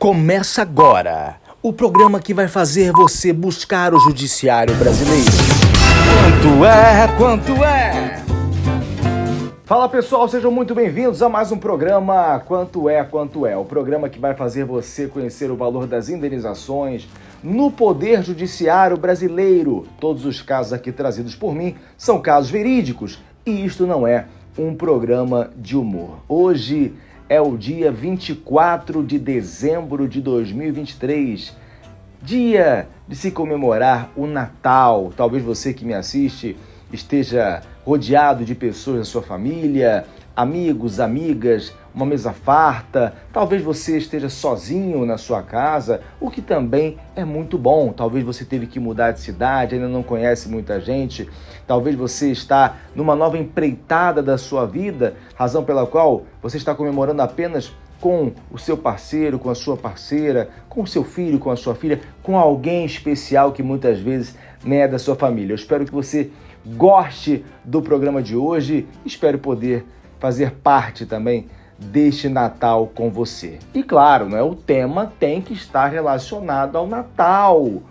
Começa agora o programa que vai fazer você buscar o judiciário brasileiro. Quanto é? Fala pessoal, sejam muito bem-vindos a mais um programa Quanto é? O programa que vai fazer você conhecer o valor das indenizações no Poder Judiciário Brasileiro. Todos os casos aqui trazidos por mim são casos verídicos e isto não é um programa de humor. Hoje é o dia 24 de dezembro de 2023, dia de se comemorar o Natal. Talvez você que me assiste esteja rodeado de pessoas da sua família, amigos, amigas, uma mesa farta. Talvez você esteja sozinho na sua casa, o que também é muito bom. Talvez você teve que mudar de cidade, ainda não conhece muita gente. Talvez você está numa nova empreitada da sua vida, razão pela qual você está comemorando apenas com o seu parceiro, com a sua parceira, com o seu filho, com a sua filha, com alguém especial que muitas vezes nem é da sua família. Eu espero que você goste do programa de hoje, espero poder fazer parte também deste Natal com você. E claro, né, o tema tem que estar relacionado ao Natal,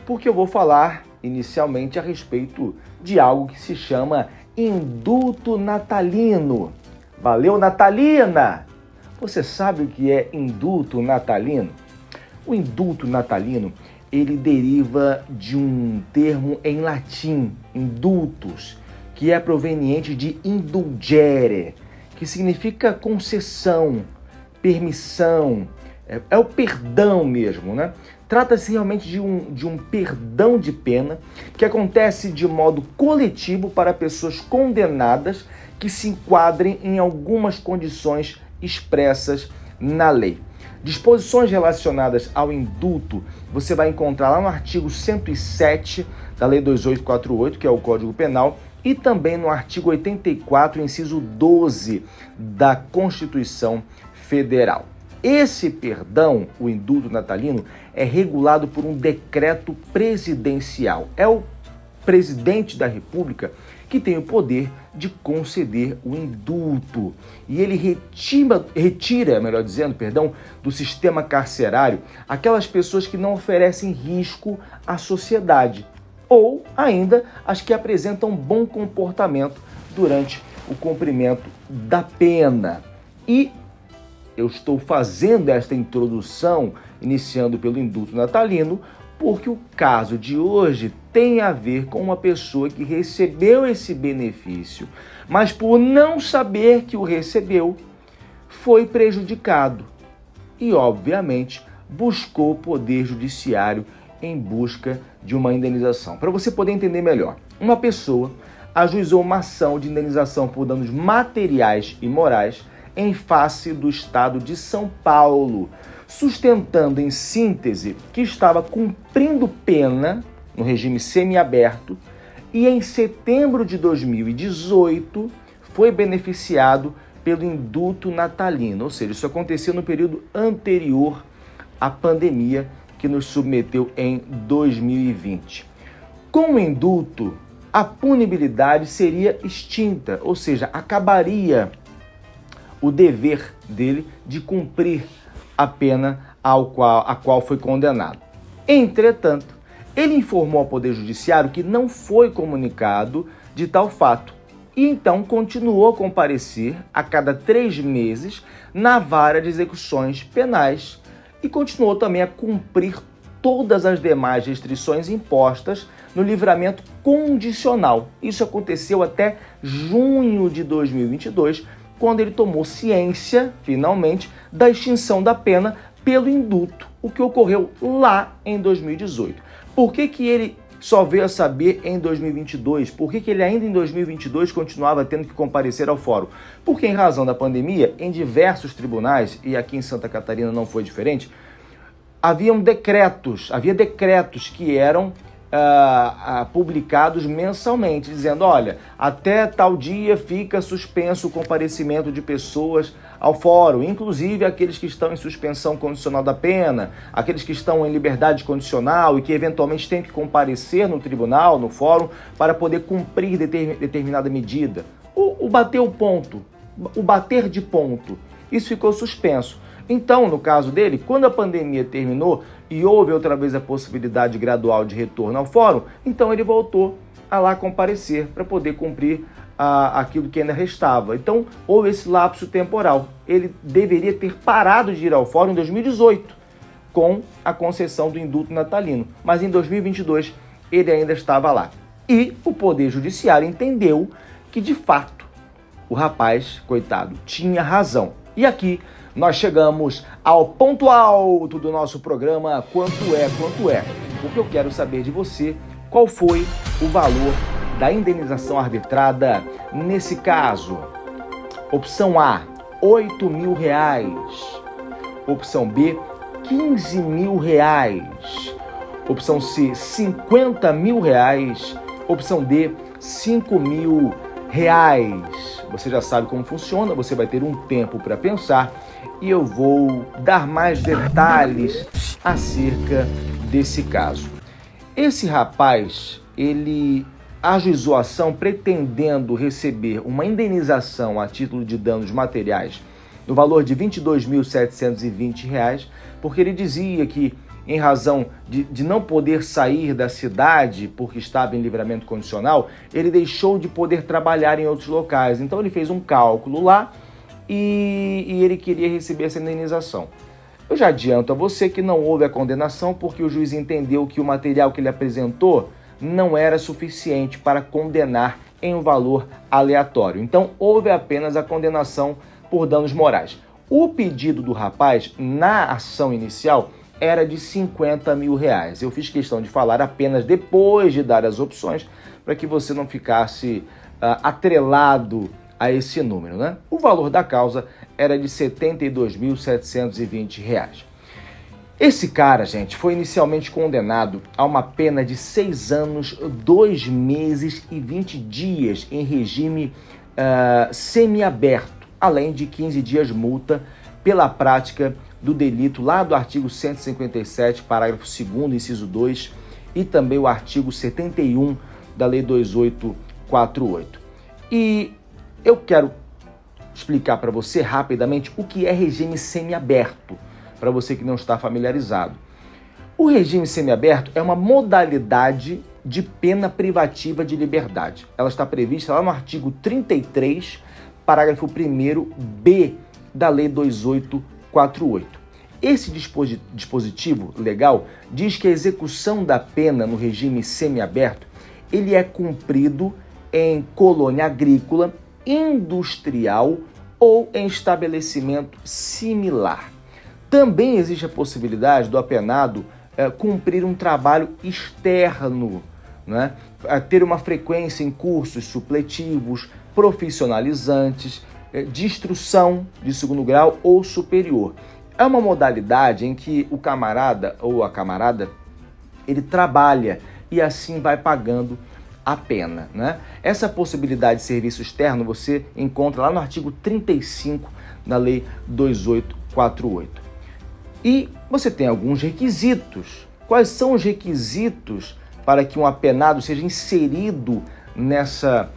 porque eu vou falar inicialmente a respeito de algo que se chama indulto natalino. Valeu, Natalina! Você sabe o que é indulto natalino? O indulto natalino, ele deriva de um termo em latim, indultus, que é proveniente de indulgere, que significa concessão, permissão, é o perdão mesmo, né? Trata-se realmente de um perdão de pena que acontece de modo coletivo para pessoas condenadas que se enquadrem em algumas condições expressas na lei. Disposições relacionadas ao indulto você vai encontrar lá no artigo 107 da Lei 2848, que é o Código Penal, e também no artigo 84, inciso 12 da Constituição Federal. Esse perdão, o indulto natalino, é regulado por um decreto presidencial. É o presidente da República que tem o poder de conceder o indulto. E ele retira, melhor dizendo, do sistema carcerário aquelas pessoas que não oferecem risco à sociedade, ou ainda as que apresentam bom comportamento durante o cumprimento da pena. E eu estou fazendo esta introdução, iniciando pelo indulto natalino, porque o caso de hoje tem a ver com uma pessoa que recebeu esse benefício, mas por não saber que o recebeu, foi prejudicado e, obviamente, buscou o Poder Judiciário em busca de uma indenização. Para você poder entender melhor, uma pessoa ajuizou uma ação de indenização por danos materiais e morais em face do Estado de São Paulo, sustentando em síntese que estava cumprindo pena no regime semiaberto e em setembro de 2018 foi beneficiado pelo indulto natalino, ou seja, isso aconteceu no período anterior à pandemia que nos submeteu em 2020. Com o indulto, a punibilidade seria extinta, ou seja, acabaria o dever dele de cumprir a pena a qual foi condenado. Entretanto, ele informou ao Poder Judiciário que não foi comunicado de tal fato e então continuou a comparecer a cada 3 meses na vara de execuções penais e continuou também a cumprir todas as demais restrições impostas no livramento condicional. Isso aconteceu até junho de 2022, quando ele tomou ciência, finalmente, da extinção da pena pelo indulto, o que ocorreu lá em 2018. Por que ele só veio a saber em 2022? Por que ele ainda em 2022 continuava tendo que comparecer ao fórum? Porque em razão da pandemia, em diversos tribunais, e aqui em Santa Catarina não foi diferente, havia decretos que eram publicados mensalmente, dizendo, olha, até tal dia fica suspenso o comparecimento de pessoas ao fórum, inclusive aqueles que estão em suspensão condicional da pena, aqueles que estão em liberdade condicional e que eventualmente têm que comparecer no tribunal, no fórum, para poder cumprir determinada medida. O bater de ponto, isso ficou suspenso. Então, no caso dele, quando a pandemia terminou e houve outra vez a possibilidade gradual de retorno ao fórum, então ele voltou a lá comparecer para poder cumprir aquilo que ainda restava. Então, houve esse lapso temporal. Ele deveria ter parado de ir ao fórum em 2018, com a concessão do indulto natalino. Mas em 2022, ele ainda estava lá. E o Poder Judiciário entendeu que, de fato, o rapaz, coitado, tinha razão. E aqui nós chegamos ao ponto alto do nosso programa Quanto é? Porque eu quero saber de você qual foi o valor da indenização arbitrada nesse caso. Opção A, R$8 mil. Opção B, R$15 mil. Opção C, R$50 mil. Opção D, R$5 mil. Você já sabe como funciona, você vai ter um tempo para pensar e eu vou dar mais detalhes acerca desse caso. Esse rapaz, ele ajuizou a ação pretendendo receber uma indenização a título de danos materiais no valor de R$ 22.720, porque ele dizia que, em razão de não poder sair da cidade porque estava em livramento condicional, ele deixou de poder trabalhar em outros locais. Então ele fez um cálculo lá e ele queria receber essa indenização. Eu já adianto a você que não houve a condenação porque o juiz entendeu que o material que ele apresentou não era suficiente para condenar em um valor aleatório. Então houve apenas a condenação por danos morais. O pedido do rapaz na ação inicial era de R$50 mil. Eu fiz questão de falar apenas depois de dar as opções para que você não ficasse atrelado a esse número, né? O valor da causa era de R$ 72.720. Esse cara, gente, foi inicialmente condenado a uma pena de 6 anos, 2 meses e 20 dias em regime semiaberto, além de 15 dias multa pela prática do delito lá do artigo 157, parágrafo 2º, inciso 2, e também o artigo 71 da Lei 2848. E eu quero explicar para você rapidamente o que é regime semiaberto, para você que não está familiarizado. O regime semiaberto é uma modalidade de pena privativa de liberdade. Ela está prevista lá no artigo 33, parágrafo 1º-B da Lei 2848. Esse dispositivo legal diz que a execução da pena no regime semiaberto ele é cumprido em colônia agrícola, industrial ou em estabelecimento similar. Também existe a possibilidade do apenado cumprir um trabalho externo, né? Ter uma frequência em cursos supletivos, profissionalizantes, de instrução de segundo grau ou superior. É uma modalidade em que o camarada ou a camarada, ele trabalha e assim vai pagando a pena, né? Essa possibilidade de serviço externo você encontra lá no artigo 35 da Lei 2848. E você tem alguns requisitos. Quais são os requisitos para que um apenado seja inserido nessa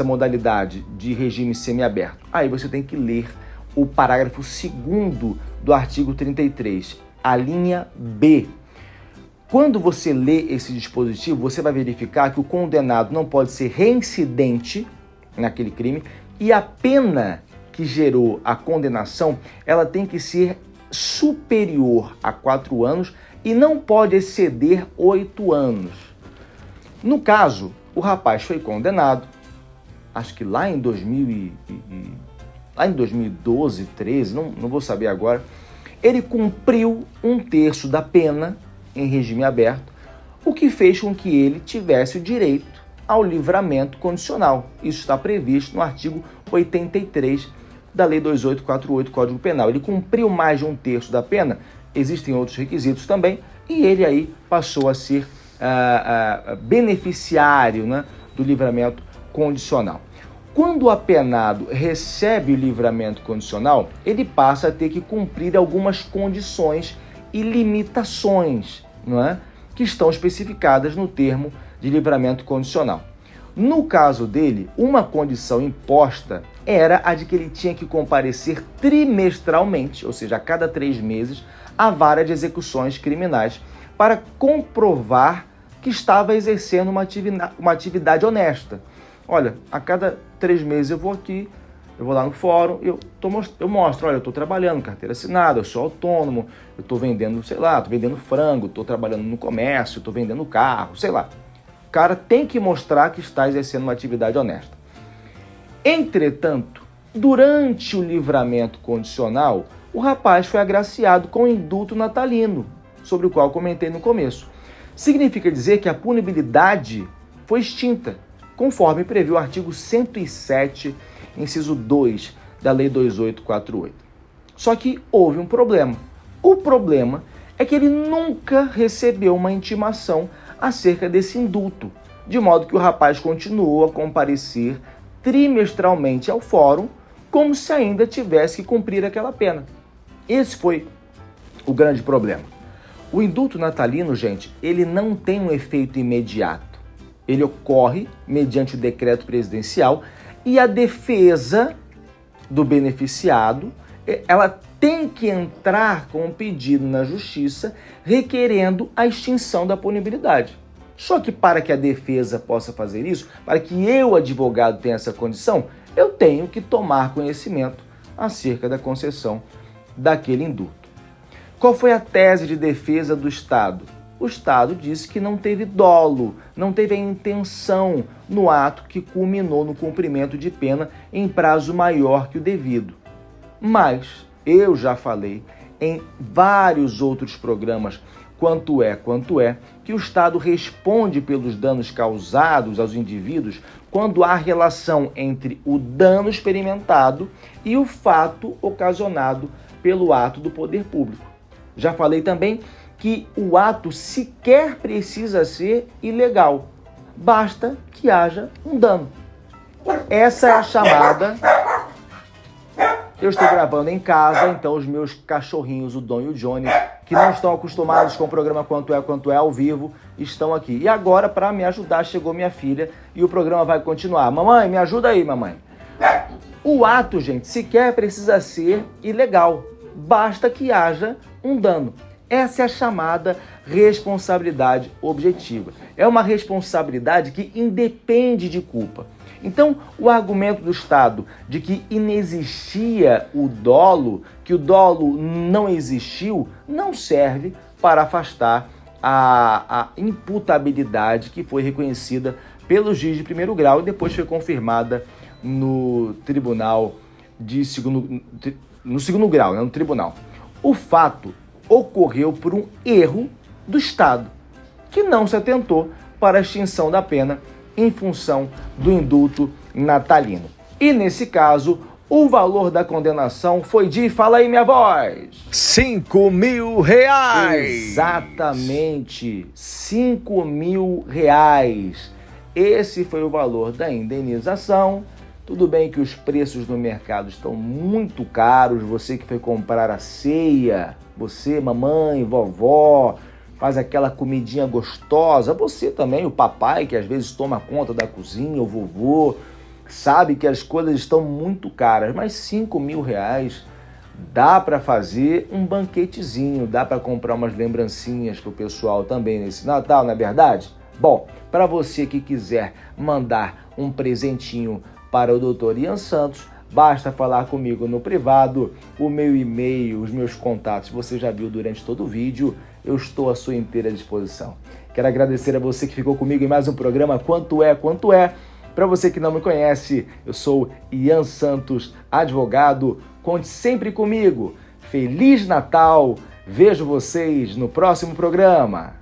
modalidade de regime semiaberto? Aí você tem que ler o parágrafo 2º do artigo 33, a linha B. Quando você lê esse dispositivo, você vai verificar que o condenado não pode ser reincidente naquele crime e a pena que gerou a condenação, ela tem que ser superior a 4 anos e não pode exceder 8 anos. No caso, o rapaz foi condenado, acho que lá em 2012, 13, não vou saber agora, ele cumpriu 1/3 da pena em regime aberto, o que fez com que ele tivesse o direito ao livramento condicional. Isso está previsto no artigo 83 da Lei 2848, Código Penal. Ele cumpriu mais de 1/3 da pena, existem outros requisitos também, e ele aí passou a ser beneficiário, né, do livramento condicional. Quando o apenado recebe o livramento condicional, ele passa a ter que cumprir algumas condições e limitações, não é? Que estão especificadas no termo de livramento condicional. No caso dele, uma condição imposta era a de que ele tinha que comparecer trimestralmente, ou seja, a cada 3 meses, à vara de execuções criminais para comprovar que estava exercendo uma atividade honesta. Olha, a cada 3 meses eu vou aqui, eu vou lá no fórum, eu mostro, olha, eu estou trabalhando, carteira assinada, eu sou autônomo, eu estou vendendo, sei lá, estou vendendo frango, estou trabalhando no comércio, estou vendendo carro, sei lá. O cara tem que mostrar que está exercendo uma atividade honesta. Entretanto, durante o livramento condicional, o rapaz foi agraciado com o indulto natalino, sobre o qual comentei no começo. Significa dizer que a punibilidade foi extinta, conforme previu o artigo 107, inciso 2 da Lei 2848. Só que houve um problema. O problema é que ele nunca recebeu uma intimação acerca desse indulto, de modo que o rapaz continuou a comparecer trimestralmente ao fórum, como se ainda tivesse que cumprir aquela pena. Esse foi o grande problema. O indulto natalino, gente, ele não tem um efeito imediato. Ele ocorre mediante o decreto presidencial e a defesa do beneficiado, ela tem que entrar com um pedido na justiça requerendo a extinção da punibilidade. Só que para que a defesa possa fazer isso, para que eu, advogado, tenha essa condição, eu tenho que tomar conhecimento acerca da concessão daquele indulto. Qual foi a tese de defesa do Estado? O Estado disse que não teve dolo, não teve a intenção no ato que culminou no cumprimento de pena em prazo maior que o devido. Mas eu já falei em vários outros programas, quanto é, que o Estado responde pelos danos causados aos indivíduos quando há relação entre o dano experimentado e o fato ocasionado pelo ato do poder público. Já falei também que o ato sequer precisa ser ilegal, basta que haja um dano. Essa é a chamada... Eu estou gravando em casa, então os meus cachorrinhos, o Dom e o Johnny, que não estão acostumados com o programa Quanto é ao vivo, estão aqui. E agora, para me ajudar, chegou minha filha e o programa vai continuar. Mamãe, me ajuda aí, mamãe. O ato, gente, sequer precisa ser ilegal, basta que haja um dano. Essa é a chamada responsabilidade objetiva. É uma responsabilidade que independe de culpa. Então, o argumento do Estado de que inexistia o dolo, que o dolo não existiu, não serve para afastar a imputabilidade que foi reconhecida pelo juiz de primeiro grau e depois foi confirmada no tribunal no segundo grau, no tribunal. O fato ocorreu por um erro do Estado, que não se atentou para a extinção da pena em função do indulto natalino. E nesse caso, o valor da condenação foi de, fala aí minha voz, R$5.000. Exatamente, R$5.000. Esse foi o valor da indenização. Tudo bem que os preços no mercado estão muito caros, você que foi comprar a ceia, você, mamãe, vovó, faz aquela comidinha gostosa, você também, o papai que às vezes toma conta da cozinha, o vovô, sabe que as coisas estão muito caras, mas R$5.000 dá para fazer um banquetezinho, dá para comprar umas lembrancinhas para o pessoal também nesse Natal, não é verdade? Bom, para você que quiser mandar um presentinho para o Dr. Ian Santos, basta falar comigo no privado, o meu e-mail, os meus contatos, você já viu durante todo o vídeo, eu estou à sua inteira disposição. Quero agradecer a você que ficou comigo em mais um programa Quanto é. Para você que não me conhece, eu sou Ian Santos, advogado, conte sempre comigo. Feliz Natal, vejo vocês no próximo programa.